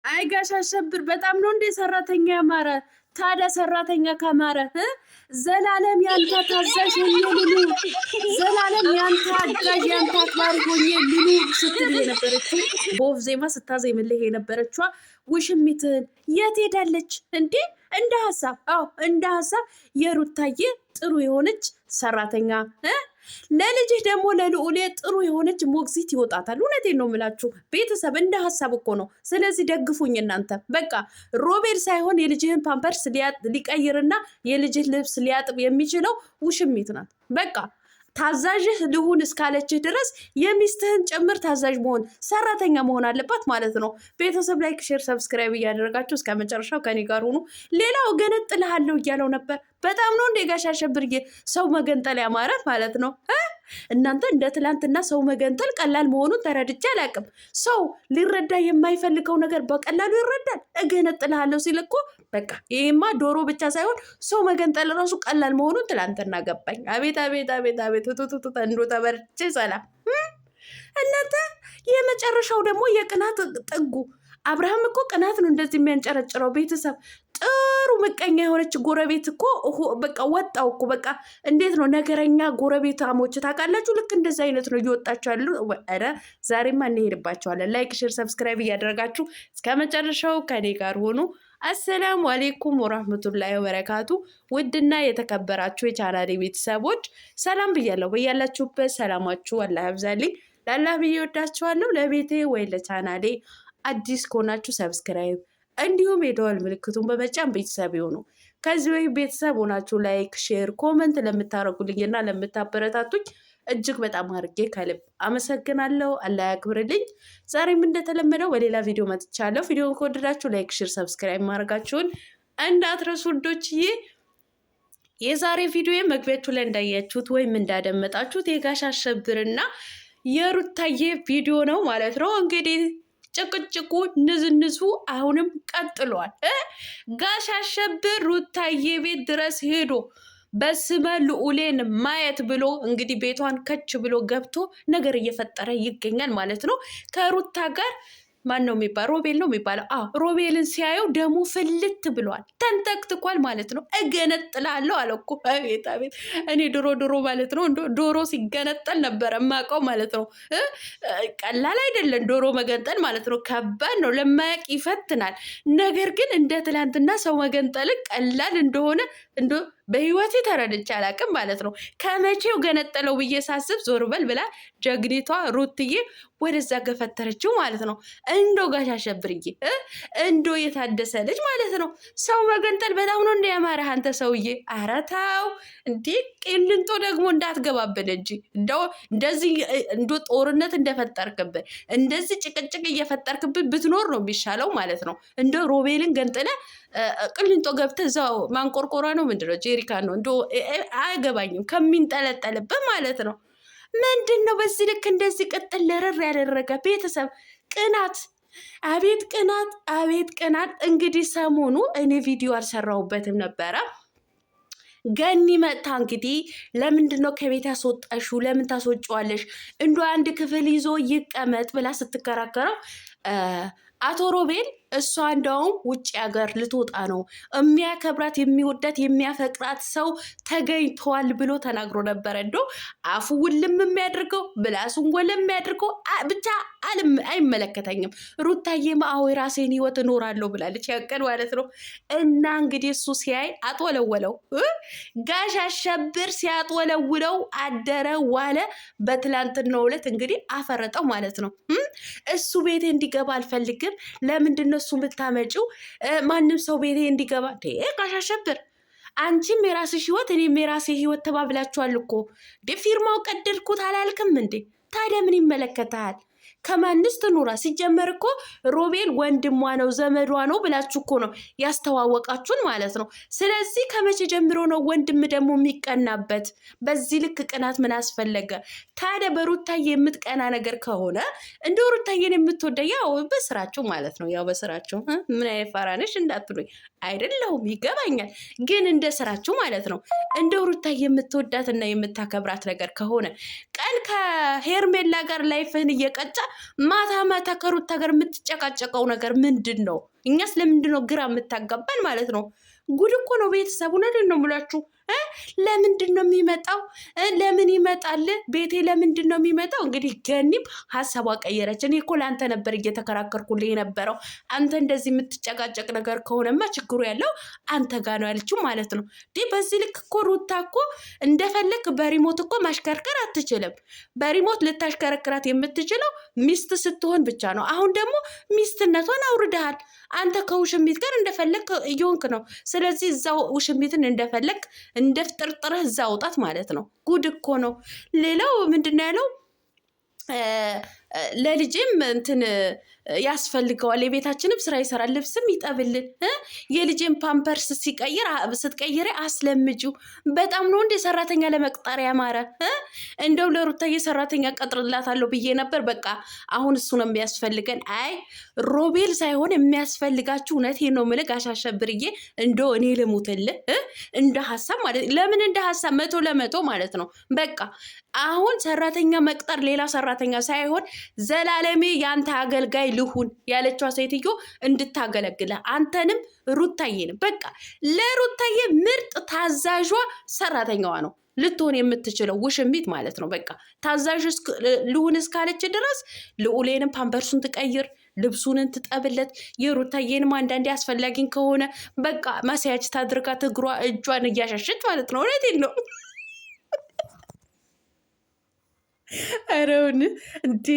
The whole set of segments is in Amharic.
አይ ጋሽ አሸብር በጣም ነው እንደ ሰራተኛ ያማረ። ታዲያ ሰራተኛ ካማረ ዘላለም ያንተ ታዛዥ ሆኜ ልኑር፣ ዘላለም ያንተ አጋዥ ያንተ አክባሪ ሆኜ ልኑር ስትል የነበረችው በወፍ ዜማ ስታዜምልህ የነበረችዋ ውሽሚትህን የት ሄዳለች እንዴ? እንደ ሀሳብ እንደ ሀሳብ የሩታዬ ጥሩ የሆነች ሰራተኛ ለልጅህ ደግሞ ለልዑሌ ጥሩ የሆነች ሞግዚት ይወጣታል። እውነቴን ነው የምላችሁ ቤተሰብ፣ እንደ ሀሳብ እኮ ነው። ስለዚህ ደግፉኝ እናንተ። በቃ ሮቤል ሳይሆን የልጅህን ፓምፐርስ ሊቀይርና የልጅህ ልብስ ሊያጥብ የሚችለው ውሽሚት ናት። በቃ ታዛዥህ ልሁን እስካለችህ ድረስ የሚስትህን ጭምር ታዛዥ መሆን ሰራተኛ መሆን አለባት ማለት ነው። ቤተሰብ ላይክ፣ ሼር፣ ሰብስክራይብ እያደረጋችሁ እስከ መጨረሻው ከኔ ጋር ሁኑ። ሌላው ገነጥልሃለሁ እያለው ነበር። በጣም ነው እንደ ጋሽ አሸብርዬ ሰው መገንጠል ያማረት ማለት ነው። እናንተ እንደ ትላንትና ሰው መገንጠል ቀላል መሆኑን ተረድቼ አላውቅም። ሰው ሊረዳ የማይፈልገው ነገር በቀላሉ ይረዳል። እገነጥልሃለሁ ሲል እኮ በቃ ይሄማ ዶሮ ብቻ ሳይሆን ሰው መገንጠል ራሱ ቀላል መሆኑን ትላንትና ገባኝ። አቤት አቤት አቤት አቤት ቱቱቱ እንዶ ተበርቼ ሰላም። እናንተ የመጨረሻው ደግሞ የቅናት ጥጉ አብርሃም እኮ ቅናት ነው እንደዚህ የሚያንጨረጭረው። ቤተሰብ ጥሩ ምቀኛ የሆነች ጎረቤት እኮ በቃ ወጣው እኮ በቃ እንዴት ነው ነገረኛ ጎረቤታሞች ታውቃላችሁ? ልክ እንደዚህ አይነት ነው እየወጣችሁ ያሉ። ኧረ ዛሬማ እንሄድባቸዋለን። ላይክ፣ ሼር፣ ሰብስክራይብ እያደረጋችሁ እስከ መጨረሻው ከኔ ጋር ሆኑ። አሰላሙ አሌይኩም ወራህመቱላሂ ወበረካቱ። ውድና የተከበራችሁ የቻናሌ ቤተሰቦች ሰላም ብያለሁ። በያላችሁበት ሰላማችሁ አላህ ያብዛልኝ። ላላህ ብዬ ወዳችኋለሁ። ለቤቴ ወይ ለቻናሌ አዲስ ከሆናችሁ ሰብስክራይብ እንዲሁም የደወል ምልክቱን በመጫን ቤተሰብ ይሁኑ። ከዚህ ወይ ቤተሰብ ሆናችሁ ላይክ፣ ሼር፣ ኮመንት ለምታረጉልኝና ለምታበረታቱኝ እጅግ በጣም አድርጌ ከልብ አመሰግናለሁ። አላህ ያክብርልኝ። ዛሬም እንደተለመደው በሌላ ቪዲዮ መጥቻለሁ። ቪዲዮን ከወደዳችሁ ላይክ፣ ሼር፣ ሰብስክራይብ ማድረጋችሁን እንዳትረሱ ውዶችዬ። የዛሬ ቪዲዮ መግቢያችሁ ላይ እንዳያችሁት ወይም እንዳደመጣችሁት የጋሽ አሸብርና የሩታዬ ቪዲዮ ነው ማለት ነው። እንግዲህ ጭቅጭቁ ንዝንዙ አሁንም ቀጥሏል። ጋሽ አሸብር ሩታዬ ቤት ድረስ ሄዶ በስመ ልዑሌን ማየት ብሎ እንግዲህ ቤቷን ከች ብሎ ገብቶ ነገር እየፈጠረ ይገኛል ማለት ነው። ከሩታ ጋር ማን ነው የሚባለው? ሮቤል ነው የሚባለው። ሮቤልን ሲያየው ደሙ ፍልት ብሏል፣ ተንተክትኳል ማለት ነው። እገነጥላለሁ አለ እኮ። አቤት አቤት! እኔ ድሮ ማለት ነው ዶሮ ሲገነጠል ነበረ የማውቀው ማለት ነው። ቀላል አይደለም ዶሮ መገንጠል ማለት ነው። ከባድ ነው፣ ለማያውቅ ይፈትናል። ነገር ግን እንደ ትላንትና ሰው መገንጠል ቀላል እንደሆነ በህይወቴ ተረድቼ አላውቅም ማለት ነው። ከመቼው ገነጠለው ብዬ ሳስብ ዞር በል ብላ ጀግኒቷ ሩትዬ ወደዛ ገፈተረችው ማለት ነው። እንዶ ጋሽ አሸብርዬ እንዶ የታደሰ ልጅ ማለት ነው። ሰው መገንጠል በጣም ነው እንደ ያማረህ አንተ ሰውዬ። ኧረ ተው እንዴ! ቂሊንጦ ደግሞ እንዳትገባብን እንጂ እንደዚህ እንዶ ጦርነት እንደፈጠርክብን እንደዚህ ጭቅጭቅ እየፈጠርክብን ብትኖር ነው የሚሻለው ማለት ነው። እንደ ሮቤልን ገንጥለ ቅሊንጦ ገብተህ እዛው ማንቆርቆሯ ነው ምንድነው ጄሪካን ነው እንዶ አያገባኝም ከሚንጠለጠልብህ ማለት ነው። ምንድን ነው በዚህ ልክ እንደዚህ ቅጥል ለረር ያደረገ? ቤተሰብ ቅናት፣ አቤት ቅናት፣ አቤት ቅናት። እንግዲህ ሰሞኑ እኔ ቪዲዮ አልሰራሁበትም ነበረ። ገኒ መጥታ እንግዲህ ለምንድን ነው ከቤት ያስወጣሽው? ለምን ታስወጪዋለሽ? እንዶ አንድ ክፍል ይዞ ይቀመጥ ብላ ስትከራከረው አቶ ሮቤል እሷ እንደውም ውጭ ሀገር ልትወጣ ነው፣ የሚያከብራት የሚወዳት የሚያፈቅራት ሰው ተገኝተዋል ብሎ ተናግሮ ነበረ። እንዶ አፉ ውልም የሚያደርገው ብላሱን ወለም የሚያደርገው ብቻ አይመለከተኝም። ሩታዬማ አዎ የራሴን ህይወት እኖራለሁ ብላለች፣ ያቀን ማለት ነው። እና እንግዲህ እሱ ሲያይ አጦለወለው፣ ጋሽ አሸብር ሲያጦለውለው አደረ ዋለ። በትላንትናው ዕለት እንግዲህ አፈረጠው ማለት ነው። እሱ ቤቴ እንዲገባ አልፈልግም። ለምንድን ነው እሱ የምታመጪው? ማንም ሰው ቤቴ እንዲገባ ጋሽ አሸብር አንቺም የራስሽ ህይወት እኔም የራሴ ህይወት ተባብላችኋል እኮ። ፊርማው ቀደድኩት አላልክም እንዴ? ታዲያ ምን ይመለከታል? ከማንስ ትኑራ? ሲጀመር እኮ ሮቤል ወንድሟ ነው ዘመዷ ነው ብላችሁ እኮ ነው ያስተዋወቃችሁን ማለት ነው። ስለዚህ ከመቼ ጀምሮ ነው ወንድም ደግሞ የሚቀናበት? በዚህ ልክ ቅናት ምን አስፈለገ ታዲያ? በሩታዬ የምትቀና ነገር ከሆነ እንደ ሩታዬን የምትወደ ያው በስራችሁ ማለት ነው። ያው በስራችሁ ምን አይነት ፋራነሽ እንዳትሉኝ አይደለሁም፣ ይገባኛል። ግን እንደ ስራችሁ ማለት ነው። እንደ ሩታዬ የምትወዳትና የምታከብራት ነገር ከሆነ ቀን ከሄርሜላ ጋር ላይፍህን እየቀጫ ማታ ማታ ከሩታ ጋር የምትጨቃጨቀው ነገር ምንድን ነው? እኛስ ለምንድን ነው ግራ የምታጋባን ማለት ነው? ጉድ እኮ ነው ቤተሰብ። እውነቴን ነው የምላችሁ። ለምንድን ነው የሚመጣው? ለምን ይመጣል? ቤቴ ለምንድን ነው የሚመጣው? እንግዲህ ገኒም ሀሳቧ ቀየረች። እኔ እኮ ለአንተ ነበር እየተከራከርኩልህ የነበረው። አንተ እንደዚህ የምትጨቃጨቅ ነገር ከሆነማ ችግሩ ያለው አንተ ጋር ነው ያለችው ማለት ነው። በዚህ ልክ እኮ ሩታ እኮ እንደፈለግ በሪሞት እኮ ማሽከርከር አትችልም። በሪሞት ልታሽከረክራት የምትችለው ሚስት ስትሆን ብቻ ነው። አሁን ደግሞ ሚስትነቷን አውርደሃል። አንተ ከውሽሚት ጋር እንደፈለግ እየሆንክ ነው። ስለዚህ እዛው ውሽሚትን እንደፈለግ እንደ ፍጥርጥርህ እዛ አውጣት ማለት ነው። ጉድ እኮ ነው። ሌላው ምንድን ነው ያለው? ለልጅም እንትን ያስፈልገዋል፣ የቤታችንም ስራ ይሰራል፣ ልብስም ይጠብልን። የልጅን ፓምፐርስ ስትቀይሬ አስለምጂው። በጣም ነው እንደ ሰራተኛ ለመቅጠር ያማረ። እንደው ለሩታዬ ሰራተኛ ቀጥርላታለሁ ብዬ ነበር። በቃ አሁን እሱ ነው የሚያስፈልገን። አይ ሮቤል ሳይሆን የሚያስፈልጋችሁ፣ እውነቴን ነው የምልህ ጋሽ አሸብርዬ፣ እንደው እኔ ልሙትልህ እንደ ሀሳብ ማለት ለምን እንደ ሀሳብ 100% ማለት ነው። በቃ አሁን ሰራተኛ መቅጠር ሌላ ሰራተኛ ሳይሆን ዘላለሜ ያንተ አገልጋይ ልሁን ያለችዋ ሴትዮ እንድታገለግለ አንተንም ሩታዬንም በቃ ለሩታዬ ምርጥ ታዛዧ ሰራተኛዋ ነው ልትሆን የምትችለው ውሽሚት ማለት ነው። በቃ ታዛዥ ልሁን እስካለች ድረስ ልዑሌንም ፓምፐርሱን ትቀይር፣ ልብሱንን ትጠብለት፣ የሩታዬንም አንዳንዴ አስፈላጊን ከሆነ በቃ ማስያጅ ታድርጋት፣ እግሯ እጇን እያሻሸች ማለት ነው። እውነቴን ነው። አረውን እንዴ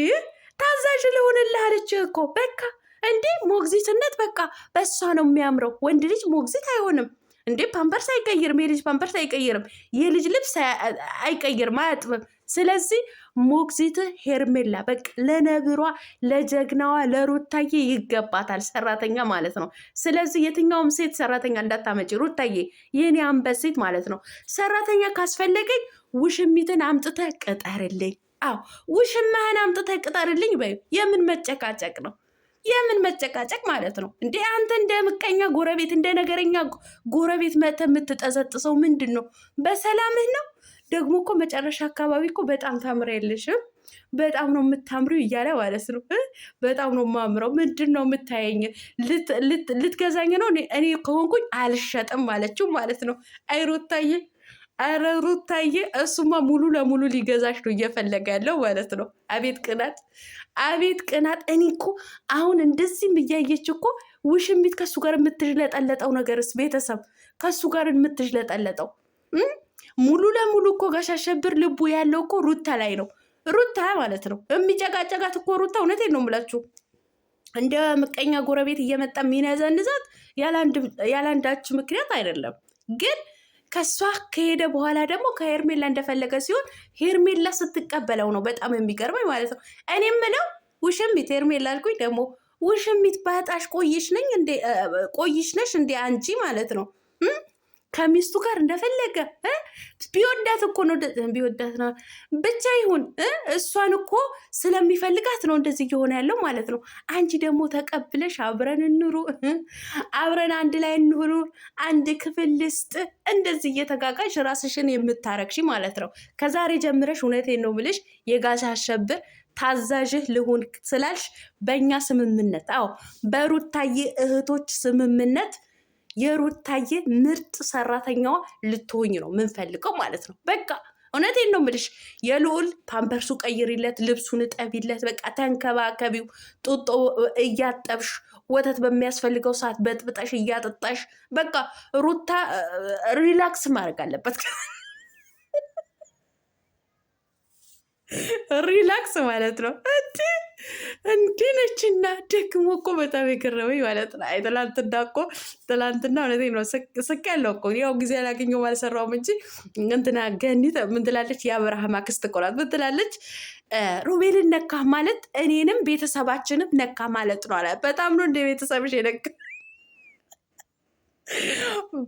ታዛዥ ልሆንልህ አለችህ እኮ በቃ እንዴ ሞግዚትነት በቃ በሷ ነው የሚያምረው። ወንድ ልጅ ሞግዚት አይሆንም እንዴ ፓምፐርስ አይቀይርም። የልጅ ፓምፐርስ አይቀይርም። የልጅ ልብስ አይቀይርም፣ አያጥብም። ስለዚህ ሞግዚት ሄርሜላ በቃ ለነብሯ ለጀግናዋ ለሩታዬ ይገባታል፣ ሰራተኛ ማለት ነው። ስለዚህ የትኛውም ሴት ሰራተኛ እንዳታመጪ ሩታዬ፣ የኔ አንበሴት ማለት ነው። ሰራተኛ ካስፈለገኝ ውሽሚትን አምጥተህ ቅጠርልኝ። አዎ ውሽማህን አምጥተህ ቅጠርልኝ በይ። የምን መጨቃጨቅ ነው? የምን መጨቃጨቅ ማለት ነው እንዴ? አንተ እንደ ምቀኛ ጎረቤት እንደ ነገረኛ ጎረቤት መተህ የምትጠዘጥሰው ምንድን ነው? በሰላምህ ነው? ደግሞ እኮ መጨረሻ አካባቢ እኮ በጣም ታምሪያለሽም፣ በጣም ነው የምታምሪው እያለ ማለት ነው። በጣም ነው የማምረው። ምንድን ነው የምታየኝ? ልትገዛኝ ነው? እኔ ከሆንኩኝ አልሸጥም ማለችው ማለት ነው። አይ ሩታዬ፣ ኧረ ሩታዬ፣ እሱማ ሙሉ ለሙሉ ሊገዛሽ ነው እየፈለገ ያለው ማለት ነው። አቤት ቅናት፣ አቤት ቅናት። እኔ እኮ አሁን እንደዚህም እያየች እኮ ውሽሚት ከሱ ጋር የምትሽለጠለጠው ነገርስ ቤተሰብ ከሱ ጋር የምትሽለጠለጠው ሙሉ ለሙሉ እኮ ጋሽ አሸብር ልቡ ያለው እኮ ሩታ ላይ ነው። ሩታ ማለት ነው የሚጨቃጨቃት እኮ ሩታ። እውነቴን ነው የምላችሁ እንደ ምቀኛ ጎረቤት እየመጣ የሚነዘንዛት ያለአንዳች ምክንያት አይደለም። ግን ከሷ ከሄደ በኋላ ደግሞ ከሄርሜላ እንደፈለገ ሲሆን ሄርሜላ ስትቀበለው ነው በጣም የሚገርመኝ ማለት ነው። እኔ የምለው ውሽሚት ሄርሜላ አልኩኝ ደግሞ ውሽሚት ባጣሽ ቆይሽ ነሽ እንዴ አንቺ ማለት ነው። ከሚስቱ ጋር እንደፈለገ ቢወዳት እኮ ነው ቢወዳት ነው ብቻ ይሁን። እሷን እኮ ስለሚፈልጋት ነው እንደዚህ እየሆነ ያለው ማለት ነው። አንቺ ደግሞ ተቀብለሽ አብረን እንሩ፣ አብረን አንድ ላይ እንሁሩ፣ አንድ ክፍል ልስጥ፣ እንደዚህ እየተጋጋሽ ራስሽን የምታረግሽ ማለት ነው። ከዛሬ ጀምረሽ እውነቴን ነው ብልሽ የጋሽ አሸብር ታዛዥህ ልሁን ስላልሽ በእኛ ስምምነት፣ አዎ በሩታዬ እህቶች ስምምነት የሩታዬ ምርጥ ሰራተኛዋ ልትሆኝ ነው ምንፈልገው ማለት ነው። በቃ እውነቴን ነው የምልሽ። የልዑል ፓምፐርሱ ቀይሪለት፣ ልብሱን እጠቢለት፣ በቃ ተንከባከቢው። ጡጦ እያጠብሽ ወተት በሚያስፈልገው ሰዓት በጥብጠሽ እያጠጣሽ፣ በቃ ሩታ ሪላክስ ማድረግ አለበት። ሪላክስ ማለት ነው። እንዲህ ነችና ደግሞ እኮ በጣም የገረመኝ ማለት ነው። አይ ትላንትና እውነቴን ነው ስቅ ያለው እኮ ያው ጊዜ አላገኘሁም አልሰራሁም እንጂ እንትና ገኒ ምን ትላለች? የአብርሃም አክስት እኮ ናት። ምን ትላለች? ሮቤልን ነካ ማለት እኔንም ቤተሰባችንም ነካ ማለት ነው አለ። በጣም ነው እንደ ቤተሰብሽ የነካ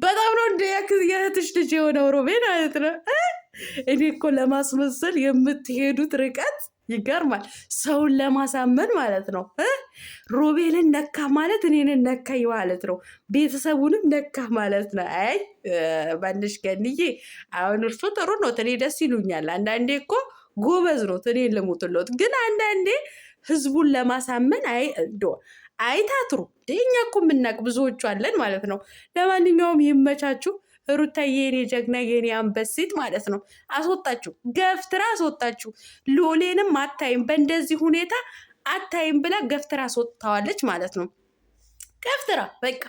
በጣም ነው እንደ የእህትሽ ልጅ የሆነው ሮቤል ማለት ነው። እኔ እኮ ለማስመሰል የምትሄዱት ርቀት ይገርማል። ሰውን ለማሳመን ማለት ነው። ሮቤልን ነካ ማለት እኔንን ነካኝ ማለት ነው። ቤተሰቡንም ነካ ማለት ነው። አይ ባንሽ ገንዬ፣ አሁን እርሶ ጥሩ ነው። እኔ ደስ ይሉኛል። አንዳንዴ እኮ ጎበዝ ነው። እኔ ልሙትሎት፣ ግን አንዳንዴ ህዝቡን ለማሳመን አይታትሩ። እኛ እኮ የምናውቅ ብዙዎቹ አለን ማለት ነው። ለማንኛውም ይመቻችሁ። ሩታዬ የኔ ጀግና የኔ አንበሲት ማለት ነው። አስወጣችሁ፣ ገፍትራ አስወጣችሁ። ሎሌንም አታይም በእንደዚህ ሁኔታ አታይም ብላ ገፍትራ አስወጥታዋለች ማለት ነው። ገፍትራ በቃ